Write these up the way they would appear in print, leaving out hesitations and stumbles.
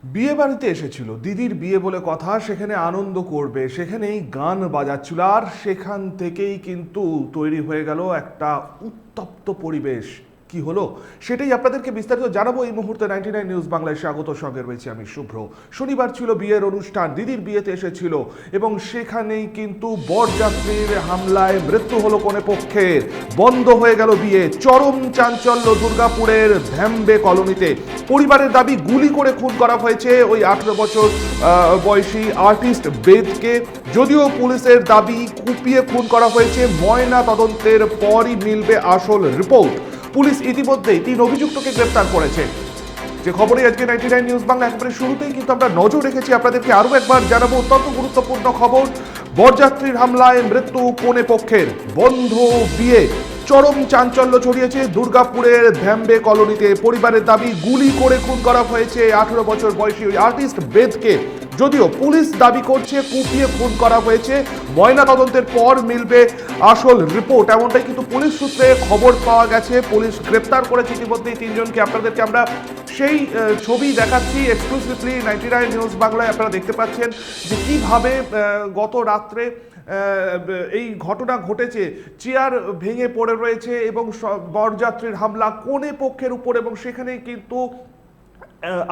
বিয়ে বাড়িতে এসেছিল, দিদির বিয়ে বলে কথা, সেখানে আনন্দ করবে, সেখানেই গান বাজাচ্ছিল, আর সেখান থেকেই কিন্তু তৈরি হয়ে গেল একটা উত্তপ্ত পরিবেশ। কি হলো সেটাই আপনাদেরকে বিস্তারিত জানাবো এই মুহূর্তে। 99 নিউজ বাংলায় স্বাগত, সঙ্গে রয়েছে আমি শুভ্র। শনিবার ছিল বিয়ের অনুষ্ঠান, দিদির বিয়েতে এসেছিল এবং সেখানেই কিন্তু বরযাত্রীর হামলায় মৃত্যু হলো কনে পক্ষের, বন্ধ হয়ে গেল বিয়ে। চরম চাঞ্চল্য দুর্গাপুরের ভ্যাম্বে কলোনিতে। পরিবারের দাবি গুলি করে খুন করা হয়েছে ওই 18 বছর বয়সী আর্টিস্ট বেদকে। যদিও পুলিশের দাবি কুপিয়ে খুন করা হয়েছে, ময়না তদন্তের পরই মিলবে আসল রিপোর্ট। পুলিশ ইতিমধ্যেই 3 অভিযুক্তকে গ্রেপ্তার করেছে। যে খবরে আজকে 99 নিউজ বাংলা একেবারে শুরুতেই কিন্তু আমরা নজর রেখেছি, আপনাদেরকে আরও একবার জানাবো অত্যন্ত গুরুত্বপূর্ণ খবর। বরযাত্রীর হামলায় মৃত্যু কনে পক্ষের, বন্ধ বিয়ে। চরম চাঞ্চল্য ছড়িয়েছে দুর্গাপুরের ভ্যাম্বে কলোনিতে। পরিবারের দাবি গুলি করে খুন করা হয়েছে 18 বছর বয়সী ওই আর্টিস্ট বেদকে। যদিও পুলিশ দাবি করছে কুপিয়ে খুন করা হয়েছে, ময়না তদন্তের পর মিলবে আসল রিপোর্ট, এমনটাই কিন্তু পুলিশ সূত্রে খবর পাওয়া গেছে। পুলিশ গ্রেপ্তার করেছে ইতিমধ্যেই 3 জনকে। আপনাদেরকে আমরা সেই ছবি দেখাচ্ছি এক্সক্লুসিভলি 99 নিউজ বাংলায়। আপনারা দেখতে পাচ্ছেন যে কিভাবে গত রাত্রে এই ঘটনা ঘটেছে। চেয়ার ভেঙে পড়ে রয়েছে এবং বরযাত্রীর হামলা কনে পক্ষের উপর, এবং সেখানেই কিন্তু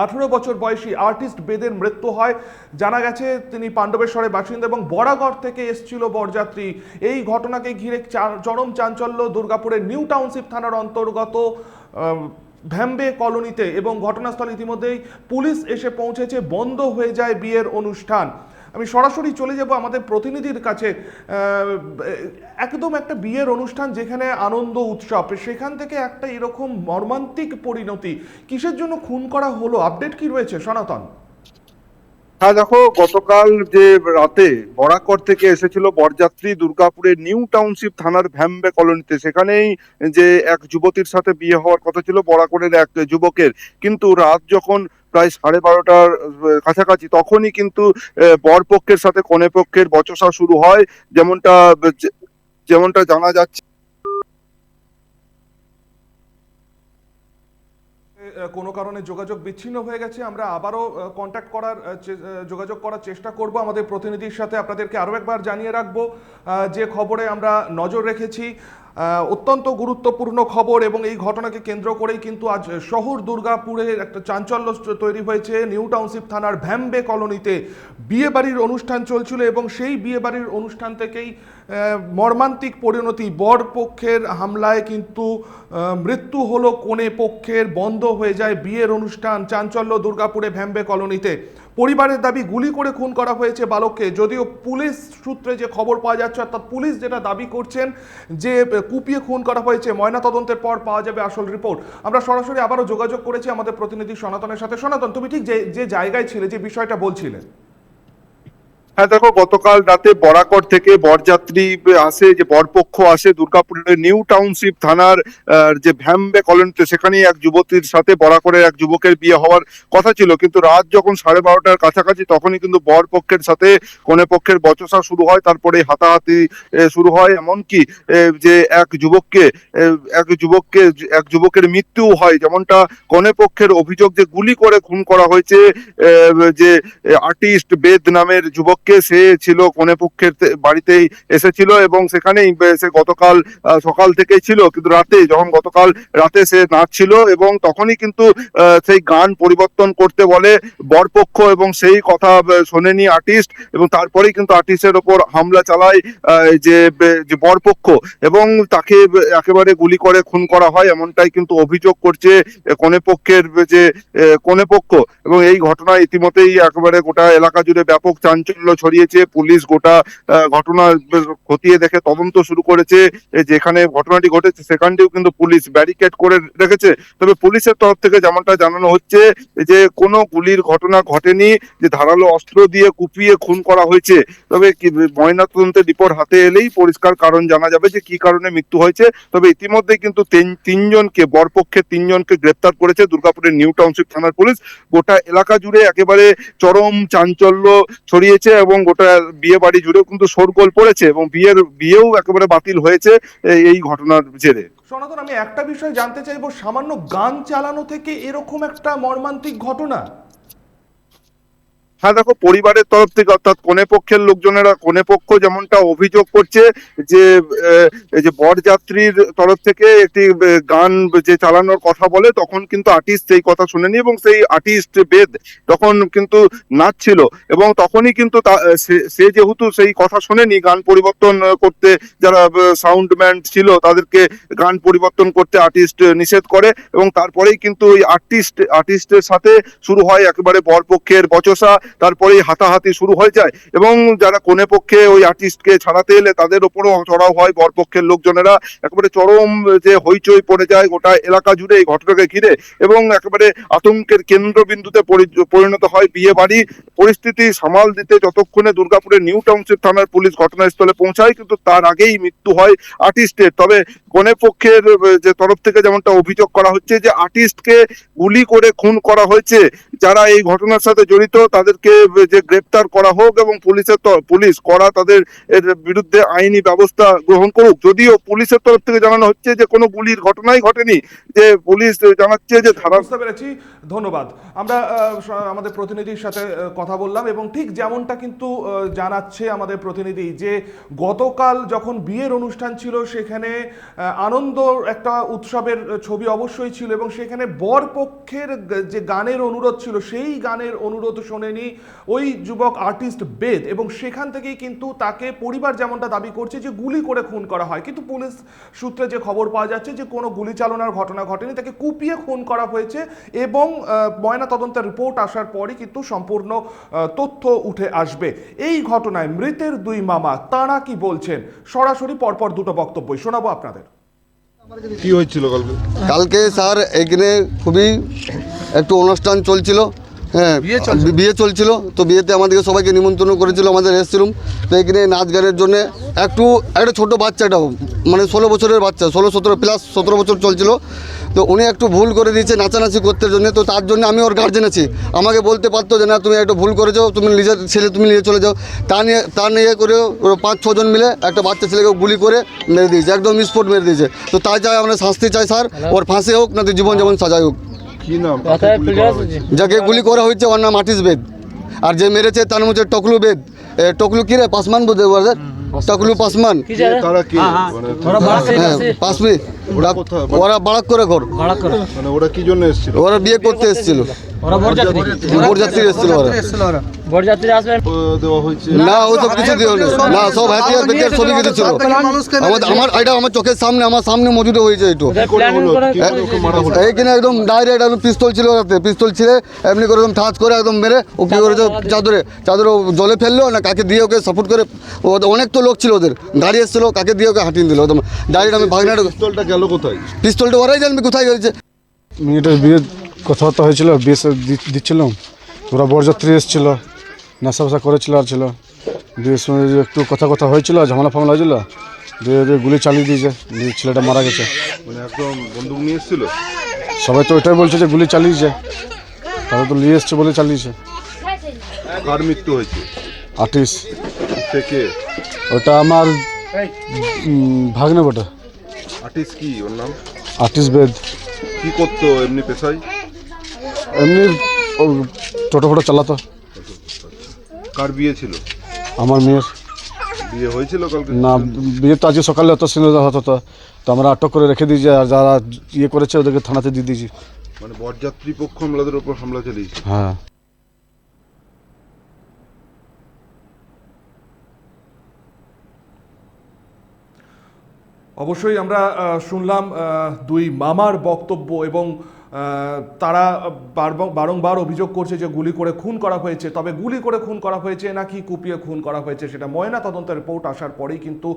18 বছর বয়সী আর্টিস্ট বেদের মৃত্যু হয়। জানা গেছে তিনি পাণ্ডবেশ্বরের বাসিন্দা এবং বরাগড় থেকে এসেছিল বরযাত্রী। এই ঘটনাকে ঘিরে চরম চাঞ্চল্য দুর্গাপুরের নিউ টাউনশিপ থানার অন্তর্গত ভ্যাম্বে কলোনিতে, এবং ঘটনাস্থলে ইতিমধ্যেই পুলিশ এসে পৌঁছেছে। বন্ধ হয়ে যায় বিয়ের অনুষ্ঠান। আমি সরাসরি চলে যাব আমাদের প্রতিনিধির কাছে। একদম একটা বিয়ের অনুষ্ঠান যেখানে আনন্দ উৎসব, সেখান থেকে একটা এরকম মর্মান্তিক পরিণতি। কিসের জন্য খুন করা হলো, আপডেট কি রয়েছে সনাতন? হ্যাঁ, দেখো, গতকাল যে রাতে বরাকর থেকে এসেছিল বরযাত্রী দুর্গাপুরের নিউ টাউনশিপ থানার ভ্যাম্বে কলোনিতে, সেখানেই যে এক যুবতীর সাথে বিয়ে হওয়ার কথা ছিল বরাকরের এক যুবকের, কিন্তু রাত যখন প্রায় 12:30টার কাছাকাছি, তখনই কিন্তু বর পক্ষের সাথে কনে পক্ষের বচসা শুরু হয়। যেমনটা যেমনটা জানা যাচ্ছে, কোনো কারণে যোগাযোগ বিচ্ছিন্ন হয়ে গেছে। আমরা আবারও কন্ট্যাক্ট করার যোগাযোগ করার চেষ্টা করব আমাদের প্রতিনিধির সাথে। আপনাদেরকে আরও একবার জানিয়ে রাখবো যে খবরে আমরা নজর রেখেছি, অত্যন্ত গুরুত্বপূর্ণ খবর, এবং এই ঘটনাকে কেন্দ্র করেই কিন্তু আজ শহর দুর্গাপুরের একটা চাঞ্চল্য তৈরি হয়েছে। নিউ টাউনশিপ থানার ভ্যাম্বে কলোনিতে বিয়ে বাড়ির অনুষ্ঠান চলছিল এবং সেই বিয়ে বাড়ির অনুষ্ঠান থেকেই মর্মান্তিক পরিণতি। বর পক্ষের হামলায় কিন্তু মৃত্যু হলো কনে পক্ষের, বন্ধ হয়ে যায় বিয়ের অনুষ্ঠান। চাঞ্চল্য দুর্গাপুরে ভ্যাম্বে কলোনিতে। পরিবারের দাবি গুলি করে খুন করা হয়েছে বালককে। যদিও পুলিশ সূত্রে যে খবর পাওয়া যাচ্ছে, অর্থাৎ পুলিশ যেটা দাবি করছেন যে কুপিয়ে খুন করা হয়েছে, ময়না তদন্তের পর পাওয়া যাবে আসল রিপোর্ট। আমরা সরাসরি আবারও যোগাযোগ করেছি আমাদের প্রতিনিধি সনাতনের সাথে। সনাতন, তুমি ঠিক যে জায়গায় ছিলে, যে বিষয়টা বলছিলে। হ্যাঁ, দেখো, গতকাল রাতে বরাকর থেকে বরযাত্রী আসে, যে বরপক্ষ আসে দুর্গাপুরের নিউ টাউনশিপ থানার যে ভ্যাম্বে কলোনিতে। সেখানেই এক যুবতীর সাথে বরাকরের এক যুবকের বিয়ে হওয়ার কথা ছিল, কিন্তু রাত যখন 12:30টার কাছাকাছি, তখনই কিন্তু বর পক্ষের সাথে কনে পক্ষের বচসা শুরু হয়। তারপরে হাতাহাতি শুরু হয়, এমনকি যে এক যুবকের মৃত্যু হয়। যেমনটা কনে পক্ষের অভিযোগ, যে গুলি করে খুন করা হয়েছে যে আর্টিস্ট বেদ নামের যুবককে। সে ছিল কনে পক্ষের বাড়িতেই এসেছিল এবং সেখানেই সে গতকাল সকাল থেকেই ছিল, কিন্তু গতকাল রাতে সে নাচছিল এবং তখনই কিন্তু সেই গান পরিবর্তন করতে বলে বরপক্ষ, এবং সেই কথা শোনেনি আর্টিস্ট, এবং তারপরেই কিন্তু আর্টিস্টের ওপর হামলা চালায় যে বরপক্ষ, এবং তাকে একেবারে গুলি করে খুন করা হয়, এমনটাই কিন্তু অভিযোগ করছে কনে পক্ষের যে কনে পক্ষ। এবং এই ঘটনা ইতিমধ্যেই একেবারে গোটা এলাকা জুড়ে ব্যাপক চাঞ্চল্য ছড়িয়েছে। পুলিশ গোটা ঘটনা খতিয়ে দেখে তদন্ত শুরু করেছে। যেখানে ঘটনাটি ঘটেছে সেখানটিও কিন্তু পুলিশ ব্যারিকেড করে রেখেছে। তবে পুলিশের তরফ থেকে যেমনটা জানানো হচ্ছে, যে কোনো গুলির ঘটনা ঘটেনি, যে ধারালো অস্ত্র দিয়ে কুপিয়ে খুন করা হয়েছে। তবে ময়নাতদন্তের রিপোর্ট হাতে এলেই পরিষ্কার কারণ জানা যাবে যে কি কারণে মৃত্যু হয়েছে। তবে ইতিমধ্যে কিন্তু তিনজনকে, বরপক্ষের 3জনকে গ্রেপ্তার করেছে দুর্গাপুরের নিউ টাউনশিপ থানার পুলিশ। গোটা এলাকা জুড়ে একেবারে চরম চাঞ্চল্য ছড়িয়েছে এবং গোটা বিয়ে বাড়ি জুড়েও কিন্তু শোরগোল পড়েছে, এবং বিয়েও একেবারে বাতিল হয়েছে এই ঘটনার জেরে। সনাতন, আমি একটা বিষয় জানতে চাইবো, সামান্য গান চালানো থেকে এরকম একটা মর্মান্তিক ঘটনা? হ্যাঁ দেখো, পরিবারের তরফ থেকে অর্থাৎ কনে পক্ষের লোকজনেরা, কনে পক্ষ যেমনটা অভিযোগ করছে যে এই যে বরযাত্রীর তরফ থেকে একটি গান যে চালানোর কথা বলে, তখন কিন্তু আর্টিস্ট সেই কথা শুনেনি এবং সেই আর্টিস্ট বেদ তখন কিন্তু নাচছিল এবং তখনই কিন্তু সে যেহেতু সেই কথা শোনেনি, গান পরিবর্তন করতে যারা সাউন্ডম্যান ছিল তাদেরকে গান পরিবর্তন করতে আর্টিস্ট নিষেধ করে এবং তারপরেই কিন্তু ওই আর্টিস্টের সাথে শুরু হয় একেবারে বরপক্ষের বচসা, তারপরেই হাতাহাতি শুরু হয়ে যায় এবং যারা কনে পক্ষে ওই আর্টিস্টকে ছাড়াতে এলে তাদের ওপরও চড়াও হয় বরপক্ষের লোকজনেরা। একেবারে চরম যে হইচই পড়ে যায় গোটা এলাকা জুড়ে এই ঘটনাকে ঘিরে এবং একেবারে আতঙ্কের কেন্দ্রবিন্দুতে পরিণত হয় বিয়ে বাড়ি। পরিস্থিতি সামাল দিতে যতক্ষণে দুর্গাপুরের নিউ টাউনশিপ থানার পুলিশ ঘটনাস্থলে পৌঁছায়, কিন্তু তার আগেই মৃত্যু হয় আর্টিস্টের। তবে কনে পক্ষের যে তরফ থেকে যেমনটা অভিযোগ করা হচ্ছে যে আর্টিস্টকে গুলি করে খুন করা হয়েছে, যারা এই ঘটনার সাথে জড়িত তাদেরকে যে গ্রেপ্তার করা হোক এবং পুলিশ করা তাদের এর বিরুদ্ধে আইনি ব্যবস্থা গ্রহণ করুক। যদিও পুলিশের তরফ থেকে জানানো হচ্ছে যে কোনো গুলির ঘটনাই ঘটেনি, যে পুলিশ জানাচ্ছে যে বুঝতে পেরেছি, ধন্যবাদ। আমরা আমাদের প্রতিনিধির সাথে কথা বললাম এবং ঠিক যেমনটা কিন্তু জানাচ্ছে আমাদের প্রতিনিধি যে গতকাল যখন বিয়ের অনুষ্ঠান ছিল সেখানে আনন্দ একটা উৎসবের ছবি অবশ্যই ছিল এবং সেখানে বর পক্ষের যে গানের অনুরোধ ছিল সেই গানের অনুরোধ শোনেনি ওই যুবক আর্টিস্ট বেদ এবং সেখান থেকেই কিন্তু তাকে পরিবার যেমনটা দাবি করছে যে গুলি করে খুন করা হয়, কিন্তু পুলিশ সূত্রে যে খবর পাওয়া যাচ্ছে যে কোনো গুলি চালনার ঘটনা ঘটেনি, তাকে কুপিয়ে খুন করা হয়েছে এবং ময়না তদন্তের রিপোর্ট আসার পরই কিন্তু সম্পূর্ণ তথ্য উঠে আসবে। এই ঘটনায় মৃতের দুই মামা তাঁরা কি বলছেন সরাসরি পরপর দুটো বক্তব্যই শোনাবো আপনাদের। কি হয়েছিল কালকে? কালকে স্যার এখানে খুবই একটু অনুষ্ঠান চলছিল, হ্যাঁ বিয়ে চলছিল, তো বিয়েতে আমাদেরকে সবাইকে নিমন্ত্রণ করেছিল, আমাদের এসেছিলাম। তো এখানে নাচ গানের জন্য একটা ছোটো বাচ্চাটাও মানে 16 বছরের বাচ্চা, 16-17 প্লাস 17 বছর চলছিল। তো উনি একটু ভুল করে দিয়েছে নাচানাচি করতে জন্য, তো তার জন্য আমি ওর গার্জেন আছি, আমাকে বলতে পারতো যে না তুমি একটু ভুল করেছো, তুমি নিজের ছেলে তুমি নিয়ে চলে যাও। তা নিয়ে করে 5-6 জন মিলে একটা বাচ্চা ছেলেকে গুলি করে মেরে দিয়েছে, একদম স্পট মেরে দিয়েছে। তো তাই চাই আমরা শাস্তি চাই স্যার, ওর ফাঁসি হোক না তো জীবন যেমন সাজাই হোক। কি নাম? যাকে গুলি করা হয়েছে ওর নাম আর্টিস্ট বেদ, আর যে মেরেছে তার নাম হচ্ছে টকলু বেদ। টকলু কি রে পাসমান বোধ টকলু পাসমান, তারা কি হ্যাঁ পাসমি, ওরা বারাক করে ঘর, মানে ওরা কি জন্য এসেছিল? ওরা বিয়ে করতে এসেছিল, বরযাত্রী এসেছিল ওরা। দেওয়া হয়েছে না ও সব কিছু দিও না, সব হাতিয়ার বেতিয়ার সবই কিছু ছিল। আমার চোখের সামনে, আমার সামনে মজুদ হয়েছে একটু। এইখানে একদম ডাইরেক্ট একদম পিস্তল ছিল, পিস্তল ছিল এমনি করে একদম ঠাচ করে একদম মেরে ও কি করেছে চাদরে জলে ফেললো না কাকে দিয়ে ওকে সাপোর্ট করে, অনেক তো লোক ছিল ওদের, গাড়ি এসেছিল, কাকে দিয়ে ওকে হাঁটিয়ে দিল একদম ডাইরেক্ট। আমি ভাগনাটা পিস্তলটা গেল কোথায়? পিস্তলটা ওরাই জানবে কোথায় গেছে। মেয়েটার বিয়ের কথাবার্তা হয়েছিল, বিয়ে দিচ্ছিলাম, ওরা বরযাত্রী এসেছিল, নেশা ফেশা করেছিল আর ছিল, বিয়ের সময় একটু কথা হয়েছিল, ঝামেলা ফামেলা হয়েছিল, দিয়ে গুলি চালিয়ে দিয়েছে, ছেলেটা মারা গেছে। মানে একদম বন্দুক নিয়ে এসেছিল? সবাই তো ওইটাই বলছে যে গুলি চালিয়েছে, তারা তো নিয়ে এসছে বলে চালিয়েছে। কার মৃত্যু হয়েছে? আর্টিস্ট থেকে ওটা আমার ভাগ্নে বটে। আর্টিস্ট কি ওর নাম? আর্টিস্ট বেদ। কি করতো এমনি পেশায়? এমনি টোটো ফোটো চালাতো। কার বিয়ে ছিল? আমার মেয়ের বিয়ে হয়েছিল কালকে? না, বিয়ে তো আজকে সকালে হতো, সিনেমা হতো, তো আমরা আটক করে রেখে দিয়েছি আর যারা ইয়ে করেছে ওদেরকে থানাতে দিয়ে দিয়েছি। মানে বরযাত্রী পক্ষ হামলাদের উপর হামলা চালিয়েছে? হ্যাঁ। অবশ্যই আমরা শুনলাম দুই মামার বক্তব্য এবং তারা বারংবার অভিযোগ করছে যে গুলি করে খুন করা হয়েছে। তবে গুলি করে খুন করা হয়েছে নাকি কুপিয়ে খুন করা হয়েছে সেটা ময়না তদন্তের রিপোর্ট আসার পরেই কিন্তু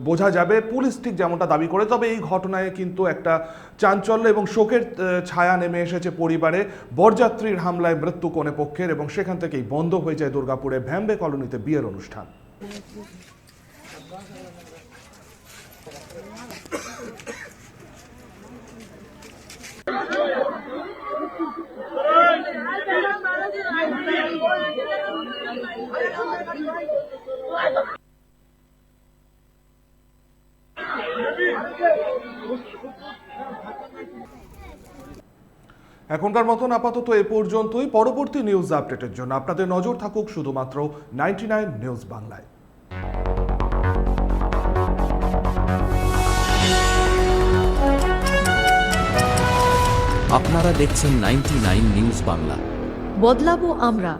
বোঝা যাবে। পুলিশ ঠিক যেমনটা দাবি করে, তবে এই ঘটনায় কিন্তু একটা চাঞ্চল্য এবং শোকের ছায়া নেমে এসেছে পরিবারে। বরযাত্রীর হামলায় মৃত্যু কনে পক্ষের এবং সেখান থেকেই বন্ধ হয়ে যায় দুর্গাপুরে ভ্যাম্বে কলোনিতে বিয়ের অনুষ্ঠান। এখনকার মতন আপাতত এ পর্যন্তই। পরবর্তী নিউজ আপডেটের জন্য আপনাদের নজর থাকুক শুধুমাত্র 99 নিউজ বাংলায়। আপনারা দেখছেন 99 নিউজ বাংলা। বদলাবো আমরা।